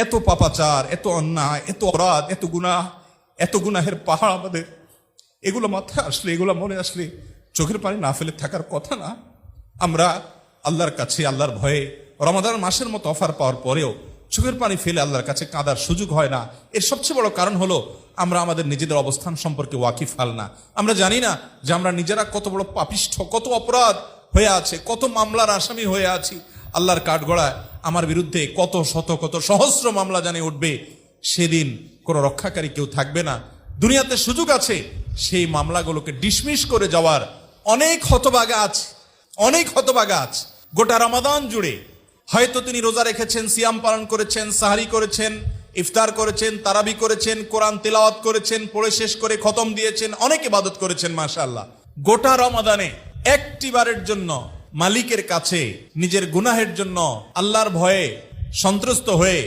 এত পাপাচার, এত অন্যায়, এত অপরাধ, এত গুনাহের পাহাড় আমাদের। এগুলো মাথায় আসলে, এগুলো মনে আসলে চোখের পানি না ফেলে থাকার কথা না। আমরা আল্লাহর কাছে, আল্লাহর ভয়ে রমাদান মাসের মতো অফার পাওয়ার পরেও চোখের পানি ফেলে আল্লাহর কাছে কাঁদার সুযোগ হয় না। এর সবচেয়ে বড় কারণ হলো আমরা আমাদের নিজেদের অবস্থান সম্পর্কে ওয়াকিফাল না। আমরা জানি না যে আমরা নিজেরা কত বড় পাপিষ্ঠ, কত অপরাধ হয়ে আছে, কত মামলার আসামি হয়ে আছি। আল্লাহর কাঠগড়ায় আমার বিরুদ্ধে কত শত কত সহস্র মামলা জানে উঠবে, সেদিন কোনো রক্ষাকারী কেউ থাকবে না। দুনিয়াতে সুযোগ আছে সেই মামলাগুলোকে ডিসমিস করে যাওয়ার। অনেক হতভাগা আছে, অনেক হতভাগা আছে গোটা রমাদান জুড়ে। হয়তো তিনি রোজা রেখেছেন, সিয়াম পালন করেছেন, সাহারি করেছেন, ইফতার করেছেন, তারাবি করেছেন, কোরআন তিলাওয়াত করেছেন, পড়ে শেষ করে খতম দিয়েছেন, অনেক ইবাদত করেছেন মাশাআল্লাহ। গোটা রমাদানে একটিবারের জন্য মালিকের কাছে নিজের গুনাহের জন্য আল্লাহর ভয়ে সন্ত্রস্ত হয়ে